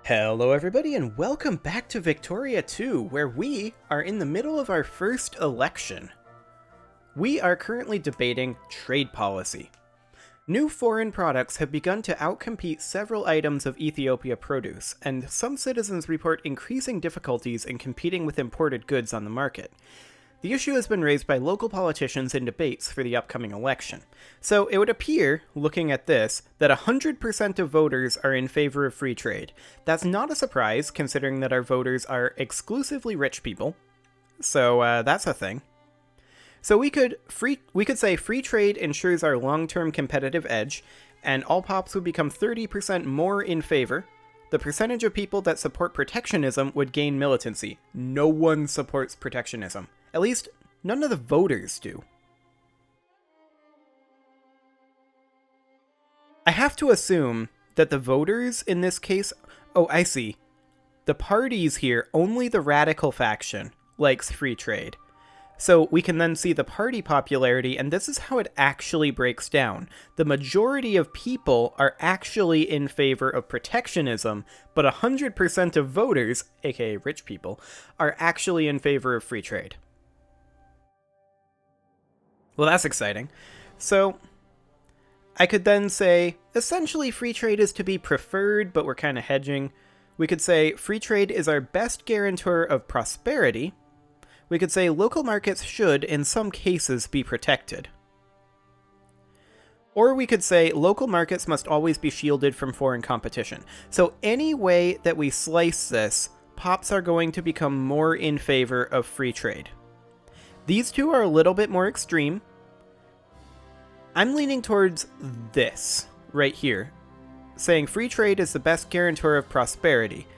Hello everybody and welcome back to Victoria 2, where we are in the middle of our first election. We are currently debating trade policy. New foreign products have begun to outcompete several items of Ethiopia produce, and some citizens report increasing difficulties in competing with imported goods on the market. The issue has been raised by local politicians in debates for the upcoming election. So it would appear, looking at this, that 100% of voters are in favor of free trade. That's not a surprise, considering that our voters are exclusively rich people. So that's a thing. So we could say free trade ensures our long-term competitive edge, and all pops would become 30% more in favor. The percentage of people that support protectionism would gain militancy. No one supports protectionism. At least, none of the voters do. I have to assume that the voters in this case... Oh, I see. The parties here, only the radical faction likes free trade. So we can then see the party popularity, and this is how it actually breaks down. The majority of people are actually in favor of protectionism, but 100% of voters, aka rich people, are actually in favor of free trade. Well, that's exciting. So, I could then say, essentially free trade is to be preferred, but we're kind of hedging. We could say, free trade is our best guarantor of prosperity. We could say, local markets should, in some cases, be protected. Or we could say, local markets must always be shielded from foreign competition. So any way that we slice this, pops are going to become more in favor of free trade. These two are a little bit more extreme. I'm leaning towards this, right here, saying free trade is the best guarantor of prosperity.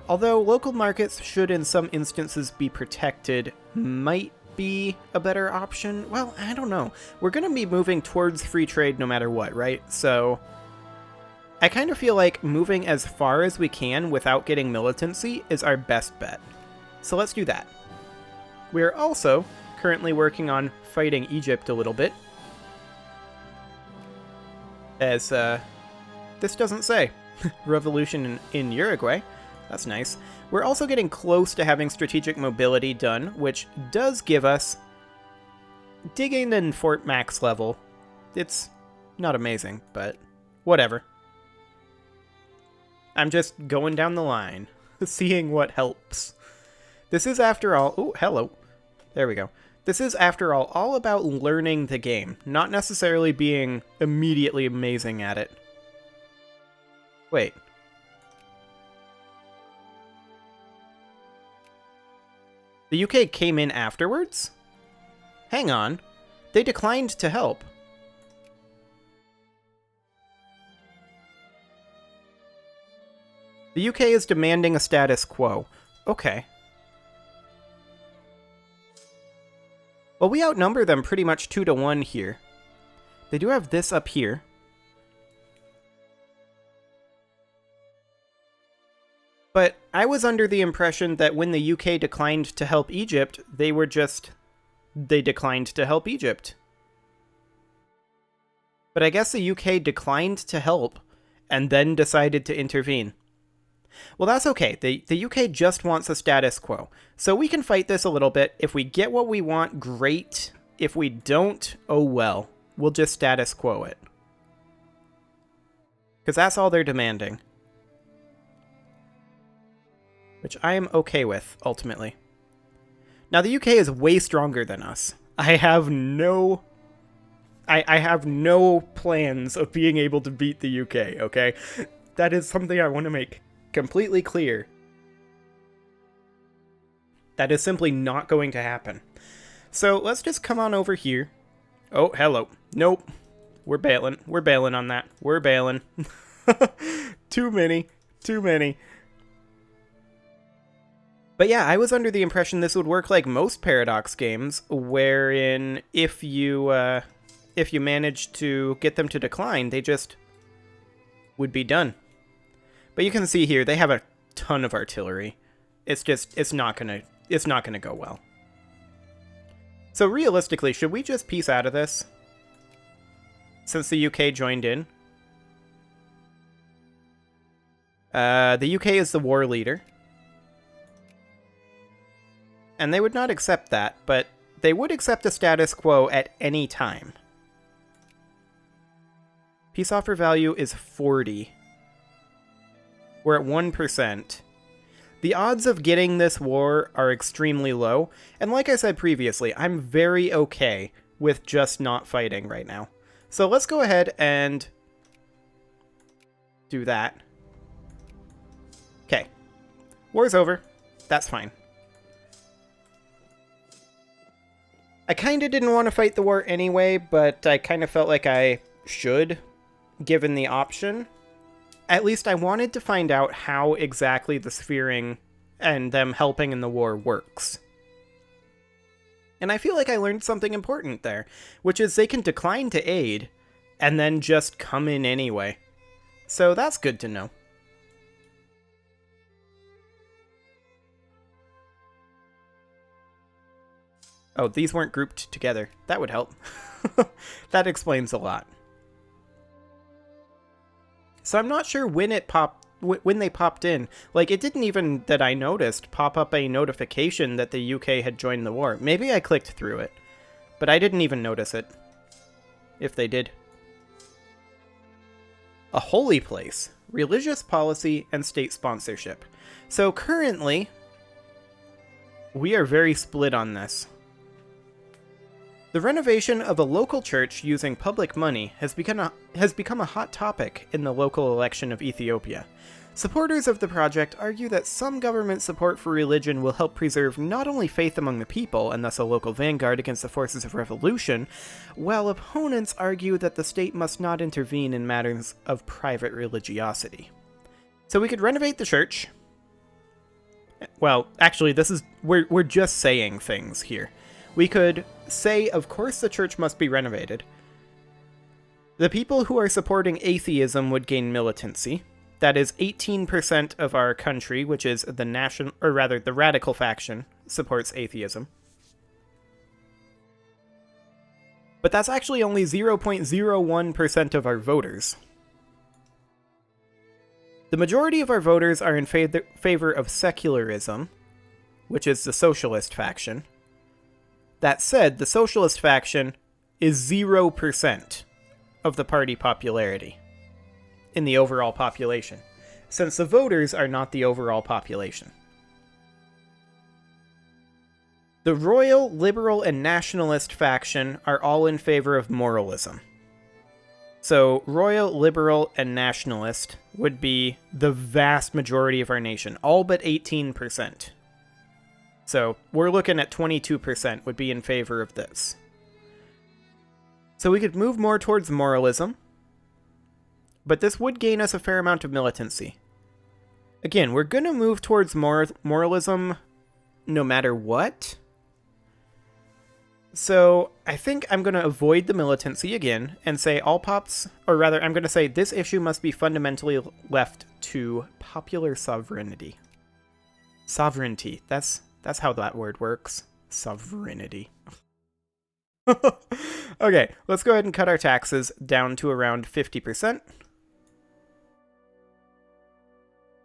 Although local markets should in some instances be protected, might be a better option. Well, I don't know. We're going to be moving towards free trade no matter what, right? So I kind of feel like moving as far as we can without getting militancy is our best bet. So let's do that. We're also currently working on fighting Egypt a little bit. As, this doesn't say. Revolution in Uruguay. That's nice. We're also getting close to having strategic mobility done, which does give us digging in Fort Max level. It's not amazing, but whatever. I'm just going down the line, seeing what helps. This is, after all... Oh, hello. There we go. This is, after all about learning the game, not necessarily being immediately amazing at it. Wait. The UK came in afterwards? Hang on. They declined to help. The UK is demanding a status quo. Okay. Well, we outnumber them pretty much 2-1 here. They do have this up here. But I was under the impression that when the UK declined to help Egypt, they declined to help Egypt. But I guess the UK declined to help, and then decided to intervene. Well, that's okay. The UK just wants a status quo. So we can fight this a little bit. If we get what we want, great. If we don't, oh well. We'll just status quo it. Because that's all they're demanding. Which I am okay with, ultimately. Now, the UK is way stronger than us. I have no plans of being able to beat the UK, okay? That is something I want to make completely clear. That is simply not going to happen. So let's just come on over here. Oh, hello. Nope. We're bailing. We're bailing on that. We're bailing. Too many. Too many. But yeah, I was under the impression this would work like most Paradox games, wherein if you managed to get them to decline, they just would be done. But you can see here, they have a ton of artillery. It's not gonna go well. So realistically, should we just peace out of this? Since the UK joined in? The UK is the war leader. And they would not accept that, but they would accept a status quo at any time. Peace offer value is 40. We're at 1%. The odds of getting this war are extremely low, and like I said previously, I'm very okay with just not fighting right now. So let's go ahead and do that. Okay. War's over. That's fine. I kind of didn't want to fight the war anyway, but I kind of felt like I should, given the option. At least I wanted to find out how exactly the sphering and them helping in the war works. And I feel like I learned something important there, which is they can decline to aid and then just come in anyway. So that's good to know. Oh, these weren't grouped together. That would help. That explains a lot. So I'm not sure when it when they popped in. Like, it didn't even, that I noticed, pop up a notification that the UK had joined the war. Maybe I clicked through it, but I didn't even notice it. If they did. A holy place, religious policy, and state sponsorship. So currently, we are very split on this. The renovation of a local church using public money has become a hot topic in the local election of Ethiopia. Supporters of the project argue that some government support for religion will help preserve not only faith among the people, and thus a local vanguard against the forces of revolution, while opponents argue that the state must not intervene in matters of private religiosity. So we could renovate the church. Well, actually, we're just saying things here. We could say, of course the church must be renovated. The people who are supporting atheism would gain militancy. That is 18% of our country, which is the radical faction, supports atheism. But that's actually only 0.01% of our voters. The majority of our voters are in favor of secularism, which is the socialist faction. That said, the socialist faction is 0% of the party popularity in the overall population, since the voters are not the overall population. The royal, liberal, and nationalist faction are all in favor of moralism. So, royal, liberal, and nationalist would be the vast majority of our nation, all but 18%. So, we're looking at 22% would be in favor of this. So we could move more towards moralism, but this would gain us a fair amount of militancy. Again, we're going to move towards moralism no matter what. So I think I'm going to avoid the militancy again and say all pops, or rather I'm going to say this issue must be fundamentally left to popular sovereignty. Sovereignty, that's how that word works. Sovereignty. Okay, let's go ahead and cut our taxes down to around 50%.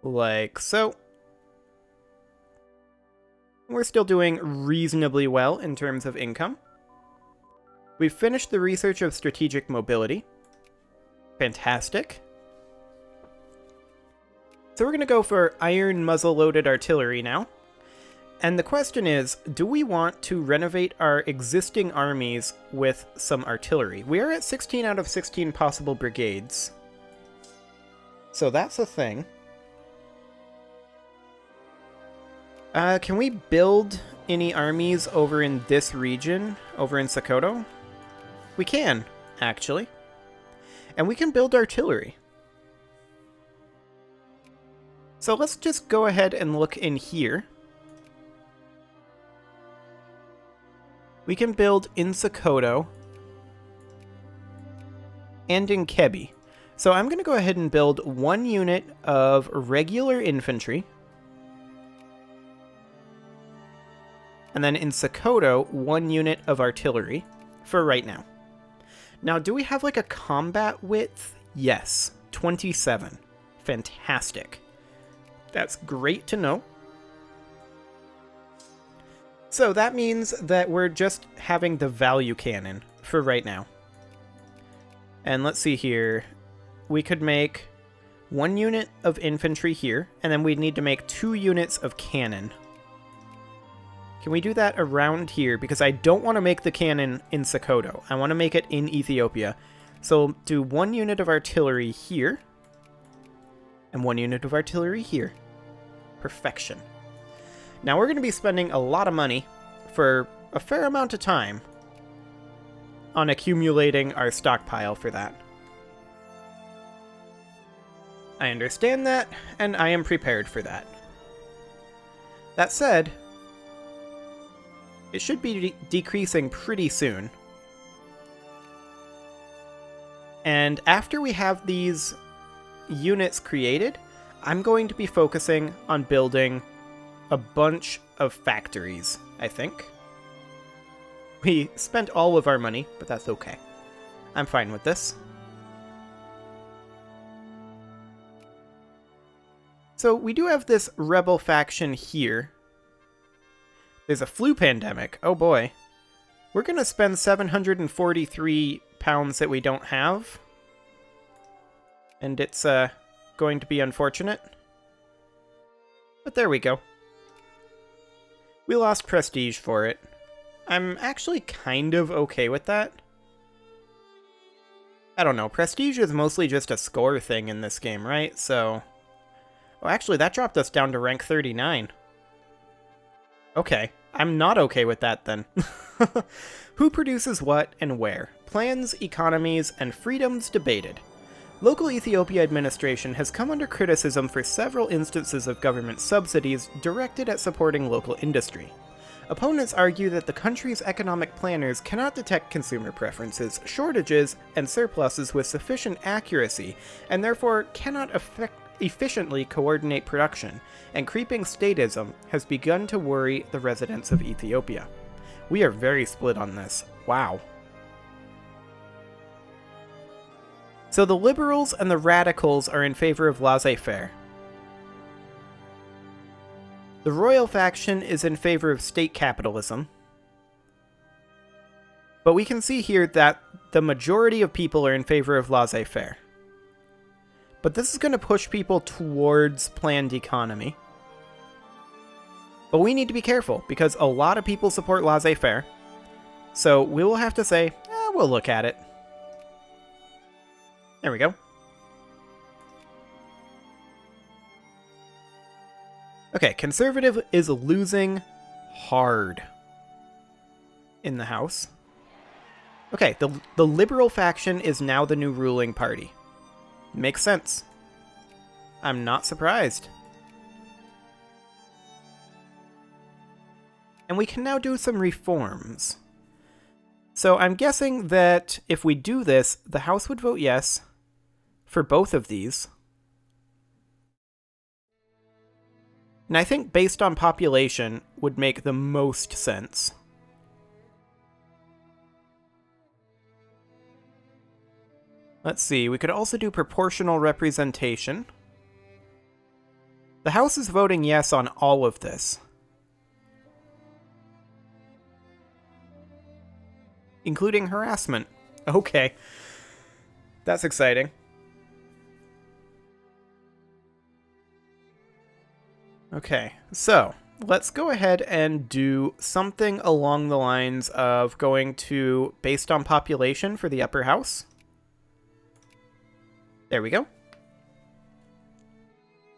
Like so. We're still doing reasonably well in terms of income. We've finished the research of strategic mobility. Fantastic. So we're going to go for iron muzzle-loaded artillery now. And the question is, do we want to renovate our existing armies with some artillery? We are at 16 out of 16 possible brigades. So that's a thing. Can we build any armies over in this region, over in Sokoto? We can, actually. And we can build artillery. So let's just go ahead and look in here. We can build in Sokoto and in Kebi. So I'm going to go ahead and build 1 unit of regular infantry. And then in Sokoto, 1 unit of artillery for right now. Now, do we have like a combat width? Yes, 27. Fantastic. That's great to know. So that means that we're just having the value cannon for right now. And let's see here. We could make 1 unit of infantry here, and then we'd need to make 2 units of cannon. Can we do that around here? Because I don't want to make the cannon in Sokoto. I want to make it in Ethiopia. So we'll do 1 unit of artillery here, and 1 unit of artillery here. Perfection. Now we're going to be spending a lot of money for a fair amount of time on accumulating our stockpile for that. I understand that, and I am prepared for that. That said, it should be decreasing pretty soon. And after we have these units created, I'm going to be focusing on building a bunch of factories, I think. We spent all of our money, but that's okay. I'm fine with this. So we do have this rebel faction here. There's a flu pandemic. Oh boy. We're going to spend 743 pounds that we don't have. And it's going to be unfortunate. But there we go. We lost prestige for it. I'm actually kind of okay with that. I don't know, prestige is mostly just a score thing in this game, right? So... Oh, actually, that dropped us down to rank 39. Okay, I'm not okay with that then. Who produces what and where? Plans, economies, and freedoms debated. Local Ethiopia administration has come under criticism for several instances of government subsidies directed at supporting local industry. Opponents argue that the country's economic planners cannot detect consumer preferences, shortages, and surpluses with sufficient accuracy, and therefore cannot efficiently coordinate production, and creeping statism has begun to worry the residents of Ethiopia. We are very split on this. Wow. So the liberals and the radicals are in favor of laissez-faire. The royal faction is in favor of state capitalism. But we can see here that the majority of people are in favor of laissez-faire. But this is going to push people towards planned economy. But we need to be careful, because a lot of people support laissez-faire. So we will have to say, we'll look at it. There we go. Okay, conservative is losing hard in the House. Okay, the liberal faction is now the new ruling party. Makes sense. I'm not surprised. And we can now do some reforms. So I'm guessing that if we do this, the House would vote yes for both of these. And I think based on population would make the most sense. Let's see, we could also do proportional representation. The House is voting yes on all of this. Including harassment. Okay. That's exciting. Okay, so let's go ahead and do something along the lines of going to based on population for the upper house. There we go.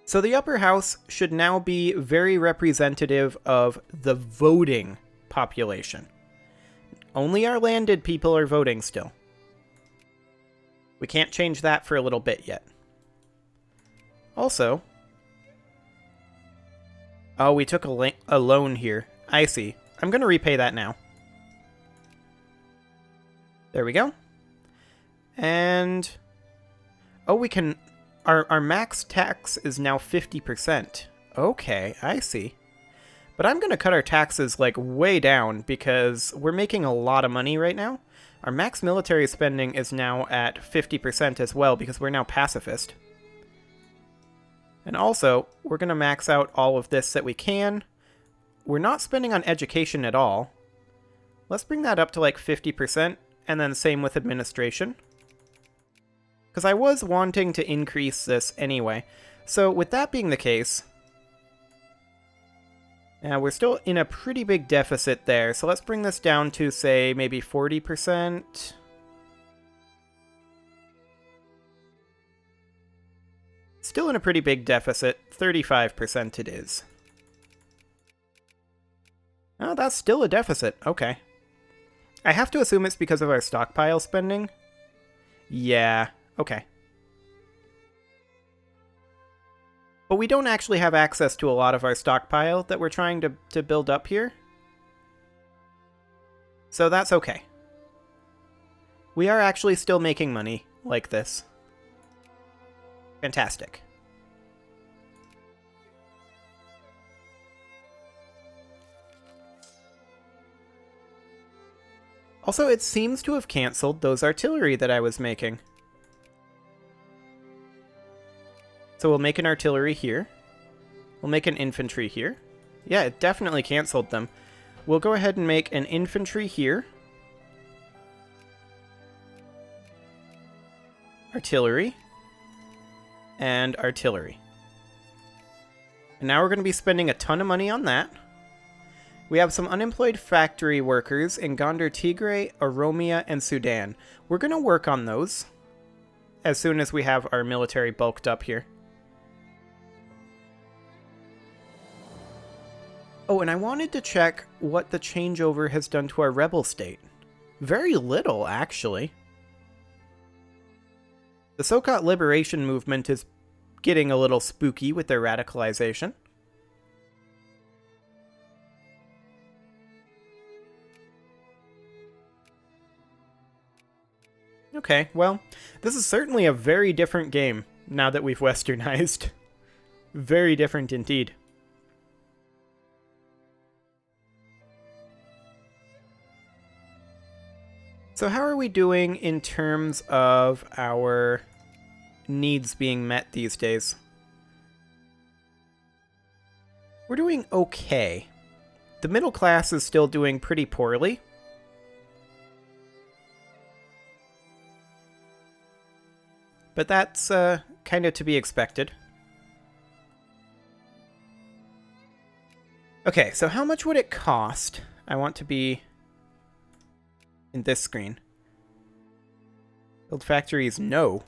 So the upper house should now be very representative of the voting population. Only our landed people are voting still. We can't change that for a little bit yet. Also... Oh, we took a loan here. I see. I'm going to repay that now. There we go. And... Oh, we can... Our max tax is now 50%. Okay, I see. But I'm going to cut our taxes, like, way down because we're making a lot of money right now. Our max military spending is now at 50% as well because we're now pacifist. And also, we're going to max out all of this that we can. We're not spending on education at all. Let's bring that up to like 50%, and then same with administration. Because I was wanting to increase this anyway. So with that being the case, we're still in a pretty big deficit there. So let's bring this down to, say, maybe 40%. Still in a pretty big deficit. 35% it is. Oh, that's still a deficit. Okay. I have to assume it's because of our stockpile spending. Yeah, okay. But we don't actually have access to a lot of our stockpile that we're trying to build up here. So that's okay. We are actually still making money like this. Fantastic. Also, it seems to have canceled those artillery that I was making. So we'll make an artillery here. We'll make an infantry here. Yeah, it definitely canceled them. We'll go ahead and make an infantry here. Artillery. And artillery. And now we're going to be spending a ton of money on that. We have some unemployed factory workers in Gondar Tigray, Oromia, and Sudan. We're going to work on those as soon as we have our military bulked up here. Oh, and I wanted to check what the changeover has done to our rebel state. Very little, actually. The Sokot Liberation Movement is getting a little spooky with their radicalization. Okay, well, this is certainly a very different game now that we've westernized. Very different indeed. So how are we doing in terms of our needs being met these days? We're doing okay. The middle class is still doing pretty poorly. But that's kind of to be expected. Okay, so how much would it cost? I want to be in this screen. Build factories? No.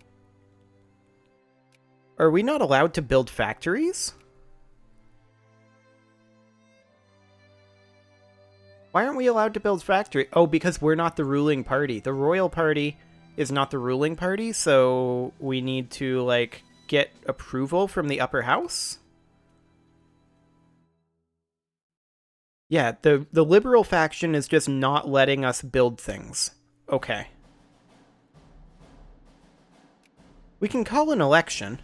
Are we not allowed to build factories? Why aren't we allowed to build factories? Oh, because we're not the ruling party. The royal party is not the ruling party, so we need to, like, get approval from the upper house? Yeah, the liberal faction is just not letting us build things. Okay. We can call an election.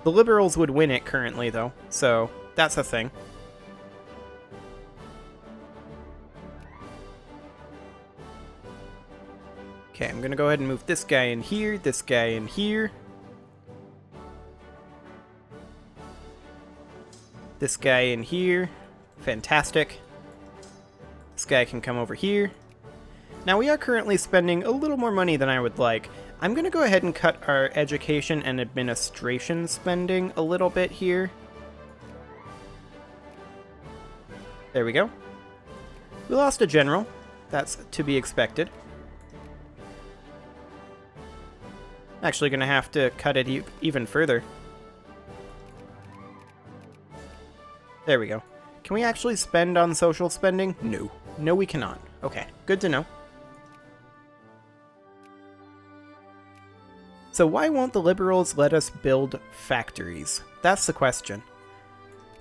The liberals would win it currently, though, so that's a thing. Okay, I'm gonna go ahead and move this guy in here, this guy in here. This guy in here. Fantastic. This guy can come over here. Now, we are currently spending a little more money than I would like. I'm gonna go ahead and cut our education and administration spending a little bit here. There we go. We lost a general. That's to be expected. Actually gonna have to cut it even further. There we go. Can we actually spend on social spending? No. No, we cannot. Okay, good to know. So why won't the liberals let us build factories? That's the question.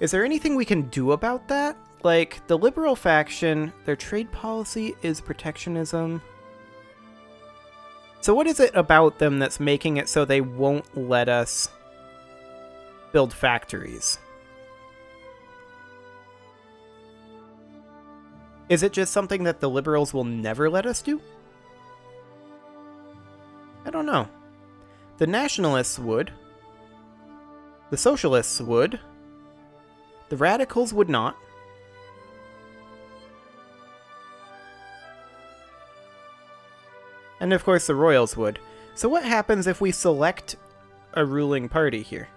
Is there anything we can do about that? Like, the liberal faction, their trade policy is protectionism. So what is it about them that's making it so they won't let us build factories? Is it just something that the liberals will never let us do? I don't know. The nationalists would. The socialists would. The radicals would not. And of course the royals would. So what happens if we select a ruling party here?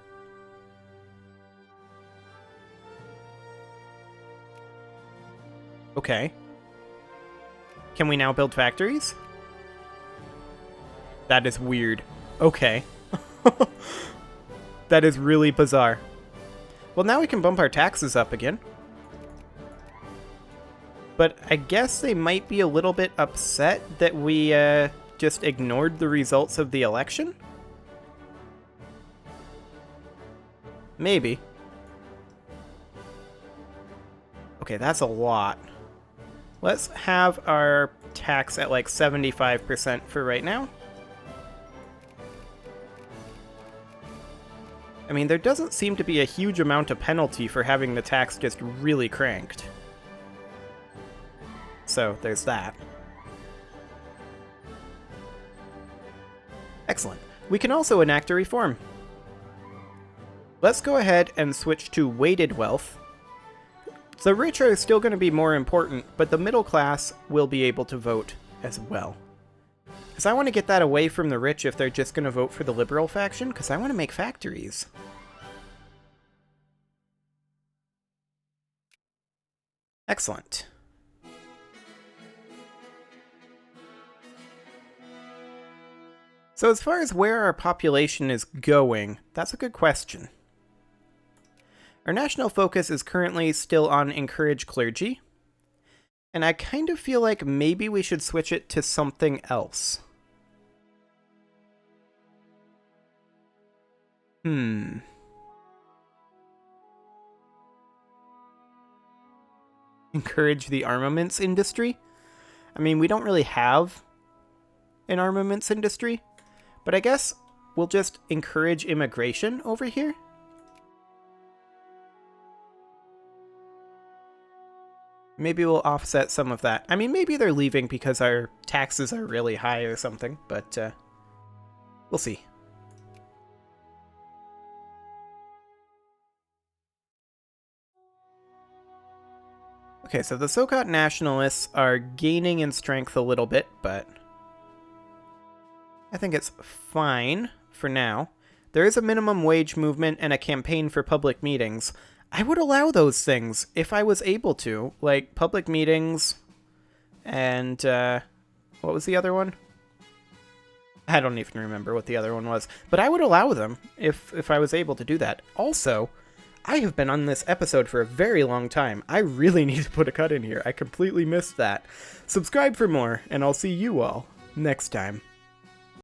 Okay. Can we now build factories? That is weird. Okay. That is really bizarre. Well, now we can bump our taxes up again. But I guess they might be a little bit upset that we just ignored the results of the election? Maybe. Okay, that's a lot. Let's have our tax at like 75% for right now. I mean, there doesn't seem to be a huge amount of penalty for having the tax just really cranked. So, there's that. Excellent. We can also enact a reform. Let's go ahead and switch to weighted wealth. The rich are still going to be more important, but the middle class will be able to vote as well. Because I want to get that away from the rich if they're just going to vote for the liberal faction, because I want to make factories. Excellent. So as far as where our population is going, that's a good question. Our national focus is currently still on encourage clergy, and I kind of feel like maybe we should switch it to something else. Encourage the armaments industry? I mean, we don't really have an armaments industry, but I guess we'll just encourage immigration over here. Maybe we'll offset some of that. I mean, maybe they're leaving because our taxes are really high or something, but we'll see. Okay, so the Sokot nationalists are gaining in strength a little bit, but I think it's fine for now. There is a minimum wage movement and a campaign for public meetings. I would allow those things if I was able to, like public meetings and what was the other one? I don't even remember what the other one was, but I would allow them if I was able to do that. Also, I have been on this episode for a very long time. I really need to put a cut in here. I completely missed that. Subscribe for more, and I'll see you all next time.